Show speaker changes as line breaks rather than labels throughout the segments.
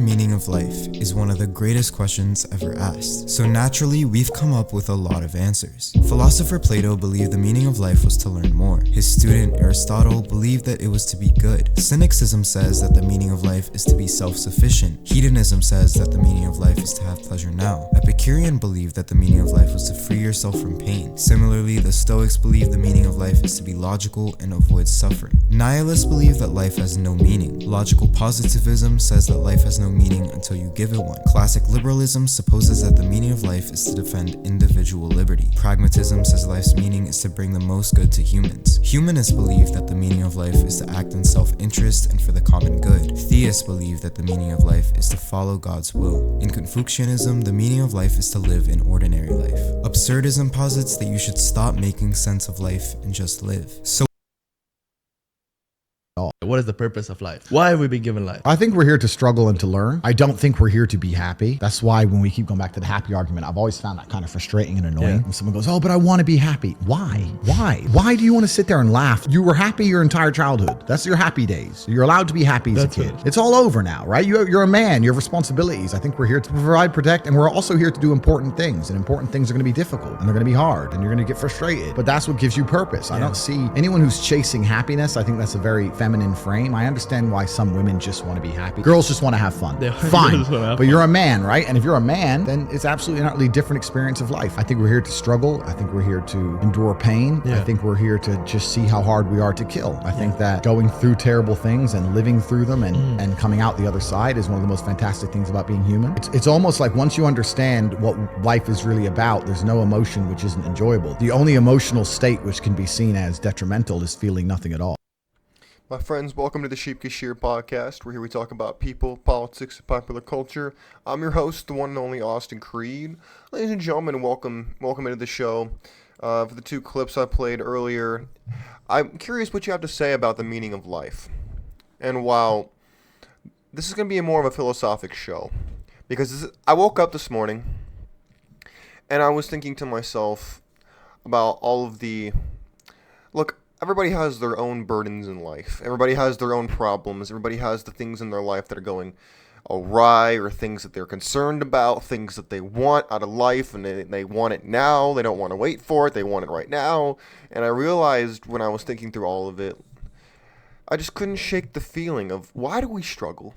Meaning of life is one of the greatest questions ever asked, so naturally we've come up with a lot of answers. Philosopher Plato believed the meaning of life was to learn more. His student Aristotle believed that it was to be good. Cynicism says that the meaning of life is to be self-sufficient. Hedonism says that the meaning of life is to have pleasure now. Epicurean believed that the meaning of life was to free yourself from pain. Similarly, the Stoics believe the meaning of life is to be logical and avoid suffering. Nihilists believe that life has no meaning. Logical positivism says that life has no meaning until you give it one. Classic liberalism supposes that the meaning of life is to defend individual liberty. Pragmatism says life's meaning is to bring the most good to humans. Humanists believe that the meaning of life is to act in self-interest and for the common good. Theists believe that the meaning of life is to follow God's will. In Confucianism, the meaning of life is to live an ordinary life. Absurdism posits that you should stop making sense of life and just live. So
what is the purpose of life? Why have we been given life?
I think we're here to struggle and to learn. I don't think we're here to be happy. That's why when we keep going back to the happy argument, I've always found that kind of frustrating and annoying.
Yeah.
When someone goes, oh, but I want to be happy. Why? Why do you want to sit there and laugh? You were happy your entire childhood. That's your happy days. You're allowed to be happy as a kid. It's all over now, right? You're a man. You have responsibilities. I think we're here to provide, protect, and we're also here to do important things. And important things are going to be difficult and they're going to be hard and you're going to get frustrated. But that's what gives you purpose. I don't see anyone who's chasing happiness. I think that's a very feminine frame. I understand why some women just want to be happy. Girls just want to have fun. Fine. But you're a man, right? And if you're a man, then it's absolutely an utterly different experience of life. I think we're here to struggle. I think we're here to endure pain. I think we're here to just see how hard we are to kill. I think that going through terrible things and living through them and coming out the other side is one of the most fantastic things about being human. It's almost like once you understand what life is really about, there's no emotion which isn't enjoyable. The only emotional state which can be seen as detrimental is feeling nothing at all.
My friends, welcome to the Sheep Kashir podcast, where here we talk about people, politics, and popular culture. I'm your host, the one and only Austin Creed. Ladies and gentlemen, welcome into the show. For the two clips I played earlier, I'm curious what you have to say about the meaning of life. And while this is going to be more of a philosophic show, because I woke up this morning, and I was thinking to myself about all of the... Look, everybody has their own burdens in life. Everybody has their own problems. Everybody has the things in their life that are going awry or things that they're concerned about, things that they want out of life, and they want it now. They don't want to wait for it. They want it right now. And I realized when I was thinking through all of it, I just couldn't shake the feeling of, why do we struggle?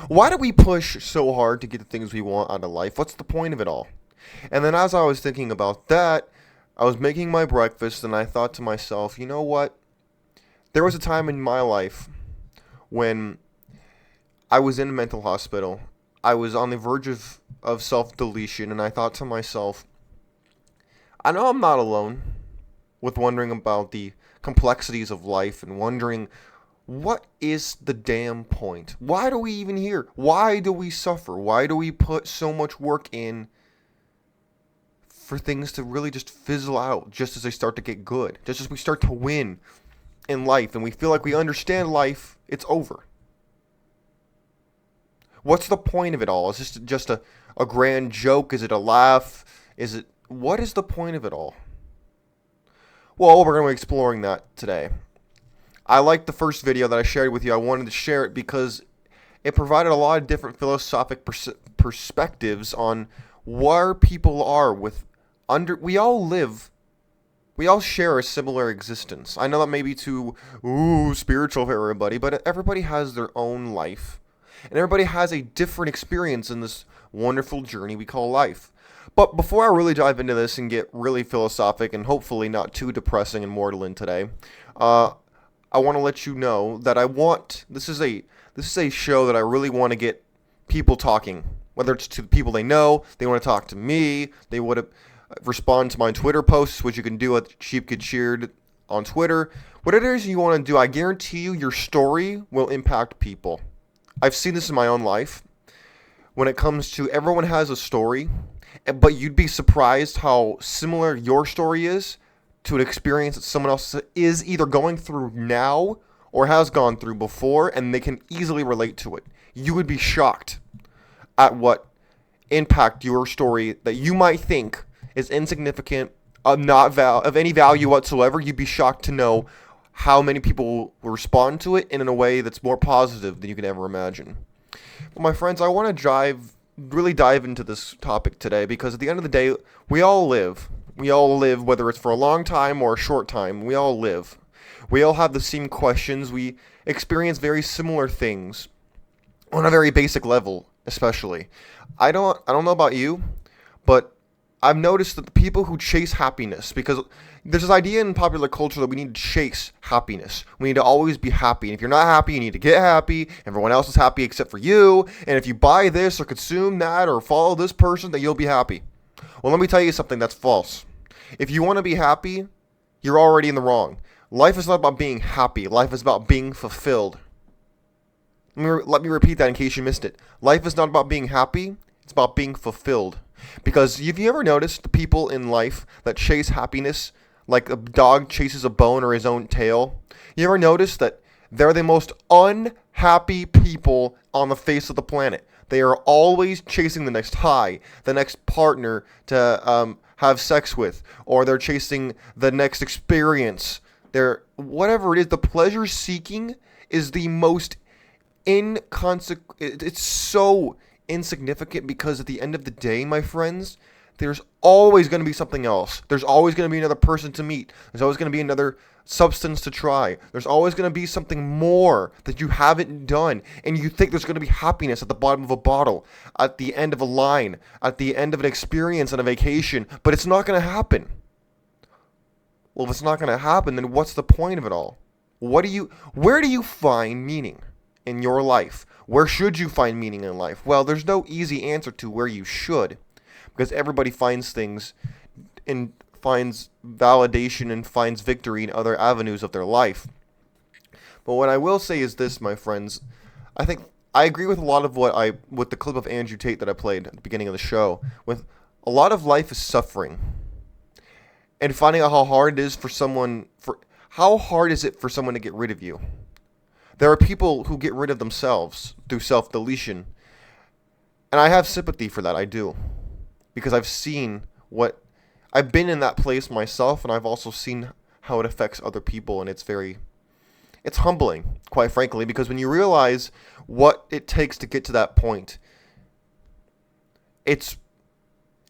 Why do we push so hard to get the things we want out of life? What's the point of it all? And then as I was thinking about that, I was making my breakfast and I thought to myself, you know what? There was a time in my life when I was in a mental hospital. I was on the verge of self-deletion, and I thought to myself, I know I'm not alone with wondering about the complexities of life and wondering, what is the damn point? Why do we even here? Why do we suffer? Why do we put so much work in for things to really just fizzle out just as they start to get good, just as we start to win in life and we feel like we understand life, it's over? What's the point of it all? Is this just a grand joke? Is it a laugh? What is the point of it all? Well, we're going to be exploring that today. I liked the first video that I shared with you. I wanted to share it because it provided a lot of different philosophic perspectives on where people are with we all share a similar existence. I know that may be too spiritual for everybody, but everybody has their own life. And everybody has a different experience in this wonderful journey we call life. But before I really dive into this and get really philosophic and hopefully not too depressing and maudlin today, I want to let you know that this is a show that I really want to get people talking. Whether it's to the people they know, they want to talk to me, they want to respond to my Twitter posts, which you can do at Sheep Get Cheered on Twitter. Whatever it is you want to do, I guarantee you your story will impact people. I've seen this in my own life. When it comes to everyone has a story, but you'd be surprised how similar your story is to an experience that someone else is either going through now or has gone through before, and they can easily relate to it. You would be shocked at what impact your story that you might think is insignificant, of any value whatsoever. You'd be shocked to know how many people will respond to it in a way that's more positive than you can ever imagine. But my friends, I want to really dive into this topic today because at the end of the day, we all live. We all live, whether it's for a long time or a short time. We all live. We all have the same questions. We experience very similar things on a very basic level, especially. I don't know about you, but I've noticed that the people who chase happiness, because there's this idea in popular culture that we need to chase happiness. We need to always be happy. And if you're not happy, you need to get happy. Everyone else is happy except for you. And if you buy this or consume that or follow this person, then you'll be happy. Well, let me tell you something that's false. If you want to be happy, you're already in the wrong. Life is not about being happy. Life is about being fulfilled. Let me repeat that in case you missed it. Life is not about being happy. It's about being fulfilled. Because have you ever noticed the people in life that chase happiness like a dog chases a bone or his own tail? You ever notice that they're the most unhappy people on the face of the planet? They are always chasing the next high, the next partner to have sex with, or they're chasing the next experience. They're whatever it is. The pleasure seeking is the most It's so insignificant because at the end of the day, my friends, there's always going to be something else. There's always going to be another person to meet. There's always going to be another substance to try. There's always going to be something more that you haven't done. And you think there's going to be happiness at the bottom of a bottle, at the end of a line, at the end of an experience on a vacation, but it's not going to happen. Well, if it's not going to happen, then what's the point of it all? Where do you find meaning in your life? Where should you find meaning in life? Well, there's no easy answer to where you should, because everybody finds things and finds validation and finds victory in other avenues of their life. But what I will say is this, my friends. I think I agree with a lot of with the clip of Andrew Tate that I played at the beginning of the show. With a lot of life is suffering, and finding out how hard is it for someone to get rid of you. There are people who get rid of themselves through self-deletion. And I have sympathy for that, I do. Because I've been in that place myself, and I've also seen how it affects other people, and it's humbling, quite frankly, because when you realize what it takes to get to that point, it's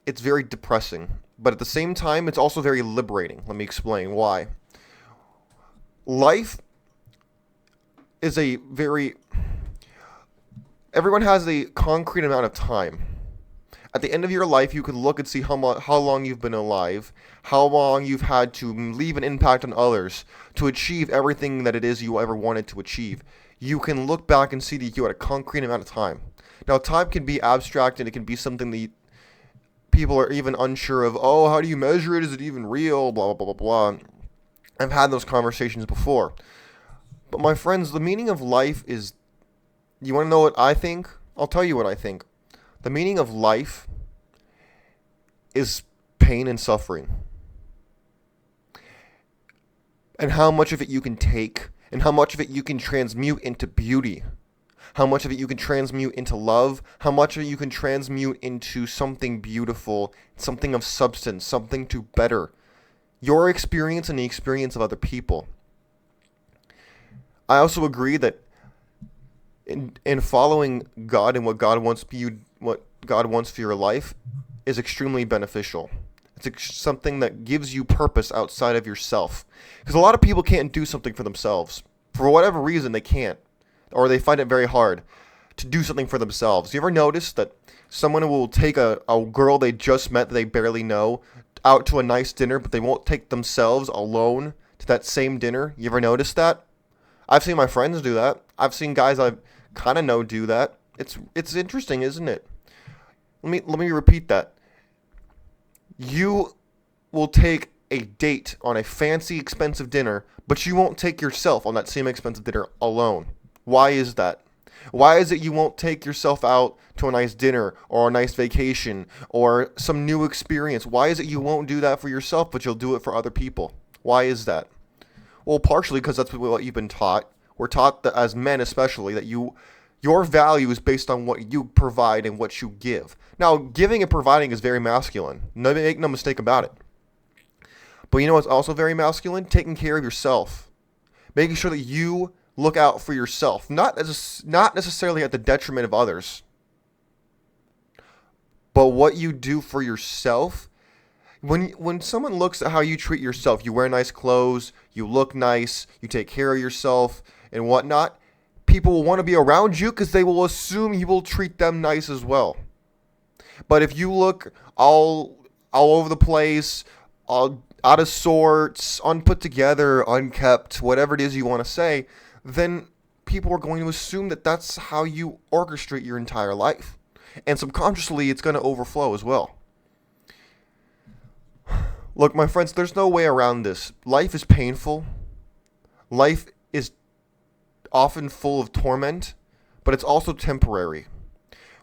very depressing. But at the same time, it's also very liberating. Let me explain why. Life is everyone has a concrete amount of time. At the end of your life, you can look and see how long you've been alive, how long you've had to leave an impact on others to achieve everything that it is you ever wanted to achieve. You can look back and see that you had a concrete amount of time. Now, time can be abstract, and it can be something that people are even unsure of. Oh, how do you measure it? Is it even real? Blah, blah, blah, blah, blah. I've had those conversations before. But my friends, the meaning of life is... You want to know what I think? I'll tell you what I think. The meaning of life is pain and suffering. And how much of it you can take, and how much of it you can transmute into beauty. How much of it you can transmute into love, how much of it you can transmute into something beautiful, something of substance, something to better your experience and the experience of other people. I also agree that in following God and what God wants for your life is extremely beneficial. It's something that gives you purpose outside of yourself. Because a lot of people can't do something for themselves. For whatever reason, they can't. Or they find it very hard to do something for themselves. You ever notice that someone will take a girl they just met that they barely know out to a nice dinner, but they won't take themselves alone to that same dinner? You ever notice that? I've seen my friends do that. I've seen guys I kind of know do that. It's interesting, isn't it? Let me repeat that. You will take a date on a fancy, expensive dinner, but you won't take yourself on that same expensive dinner alone. Why is that? Why is it you won't take yourself out to a nice dinner or a nice vacation or some new experience? Why is it you won't do that for yourself, but you'll do it for other people? Why is that? Well, partially because that's what you've been taught. We're taught that, as men especially, that your value is based on what you provide and what you give. Now, giving and providing is very masculine. Make no mistake about it. But you know what's also very masculine? Taking care of yourself. Making sure that you look out for yourself, not necessarily at the detriment of others, but what you do for yourself. When someone looks at how you treat yourself, you wear nice clothes, you look nice, you take care of yourself and whatnot, people will want to be around you because they will assume you will treat them nice as well. But if you look all over the place, all out of sorts, unput together, unkept, whatever it is you want to say, then people are going to assume that that's how you orchestrate your entire life. And subconsciously, it's going to overflow as well. Look, my friends, there's no way around this. Life is painful. Life is often full of torment, but it's also temporary,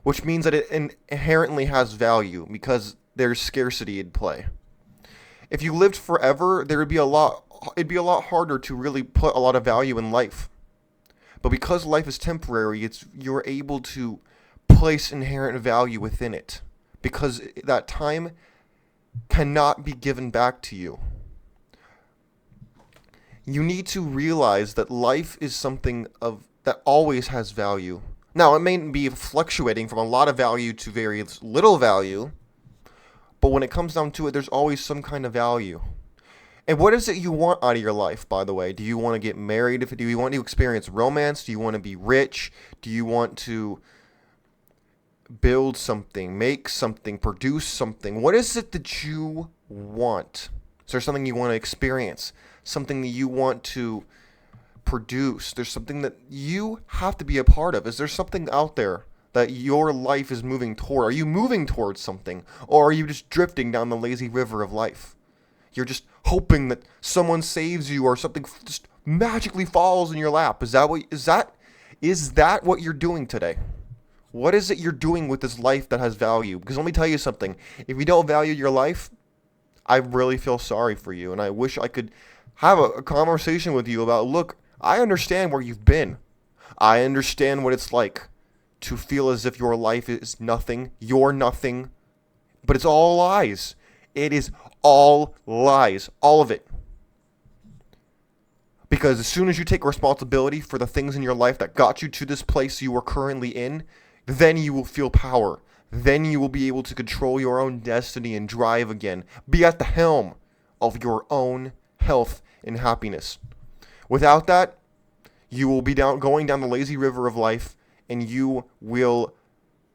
which means that it inherently has value because there's scarcity in play. If you lived forever, it'd be a lot harder to really put a lot of value in life. But because life is temporary, you're able to place inherent value within it because that time cannot be given back to you. You need to realize that life is something that always has value. Now, it may be fluctuating from a lot of value to very little value, but when it comes down to it, there's always some kind of value. And what is it you want out of your life, by the way? Do you want to get married? Do you want to experience romance? Do you want to be rich? Do you want to build something, make something, produce something? What is it that you want? Is there something you want to experience? Something that you want to produce? There's something that you have to be a part of. Is there something out there that your life is moving toward? Are you moving towards something? Or are you just drifting down the lazy river of life? You're just hoping that someone saves you or something just magically falls in your lap. Is that what you're doing today? What is it you're doing with this life that has value? Because let me tell you something. If you don't value your life, I really feel sorry for you. And I wish I could have a conversation with you about, look, I understand where you've been. I understand what it's like to feel as if your life is nothing. You're nothing. But it's all lies. It is all lies. All of it. Because as soon as you take responsibility for the things in your life that got you to this place you are currently in, then you will feel power. Then you will be able to control your own destiny and drive again. Be at the helm of your own health and happiness. Without that, you will be going down the lazy river of life, and you will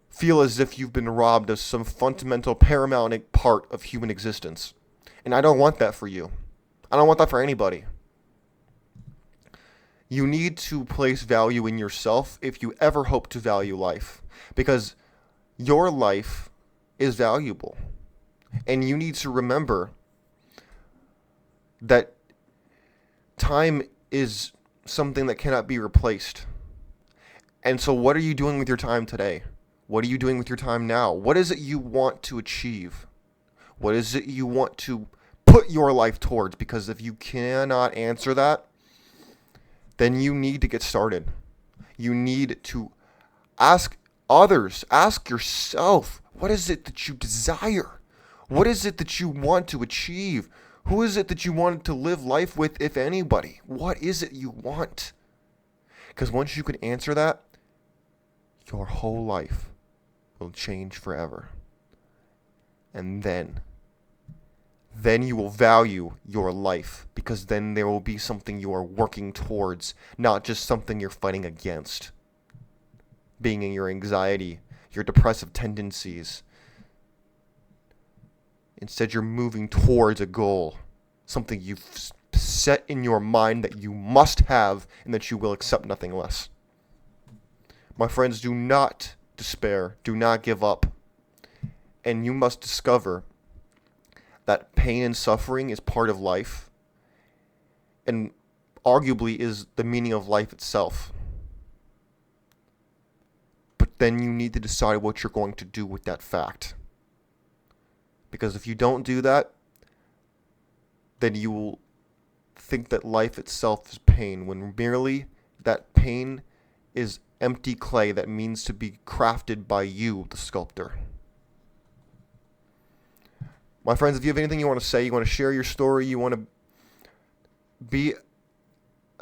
feel as if you've been robbed of some fundamental paramount part of human existence. And I don't want that for you. I don't want that for anybody. You need to place value in yourself if you ever hope to value life. Because your life is valuable. And you need to remember that time is something that cannot be replaced. And so what are you doing with your time today? What are you doing with your time now? What is it you want to achieve? What is it you want to put your life towards? Because if you cannot answer that, then you need to get started. You need to ask others, ask yourself, what is it that you desire? What is it that you want to achieve? Who is it that you want to live life with, if anybody? What is it you want? Because once you can answer that, your whole life will change forever. And then you will value your life, because then there will be something you are working towards, not just something you're fighting against. Being in your anxiety, your depressive tendencies. Instead, you're moving towards a goal, something you've set in your mind that you must have and that you will accept nothing less. My friends, do not despair. Do not give up. And you must discover that pain and suffering is part of life, and arguably is the meaning of life itself. But then you need to decide what you're going to do with that fact. Because if you don't do that, then you will think that life itself is pain, when merely that pain is empty clay that means to be crafted by you, the sculptor. My friends, if you have anything you want to say, you want to share your story, you want to be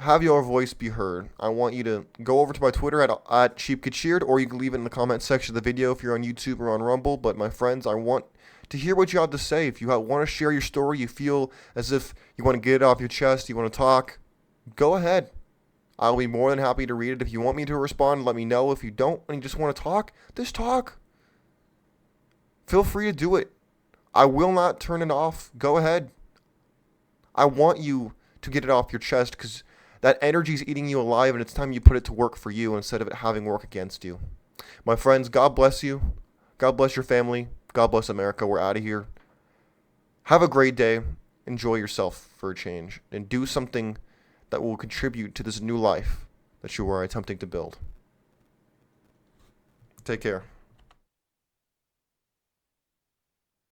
have your voice be heard. I want you to go over to my Twitter at sheepkitsheared, or you can leave it in the comment section of the video if you're on YouTube or on Rumble. But my friends, I want to hear what you have to say. If you want to share your story, you feel as if you want to get it off your chest, you want to talk, go ahead. I'll be more than happy to read it. If you want me to respond, let me know. If you don't and you just want to talk, just talk. Feel free to do it. I will not turn it off. Go ahead. I want you to get it off your chest because that energy is eating you alive, and it's time you put it to work for you instead of it having work against you. My friends, God bless you. God bless your family. God bless America. We're out of here. Have a great day. Enjoy yourself for a change, and do something that will contribute to this new life that you are attempting to build. Take care.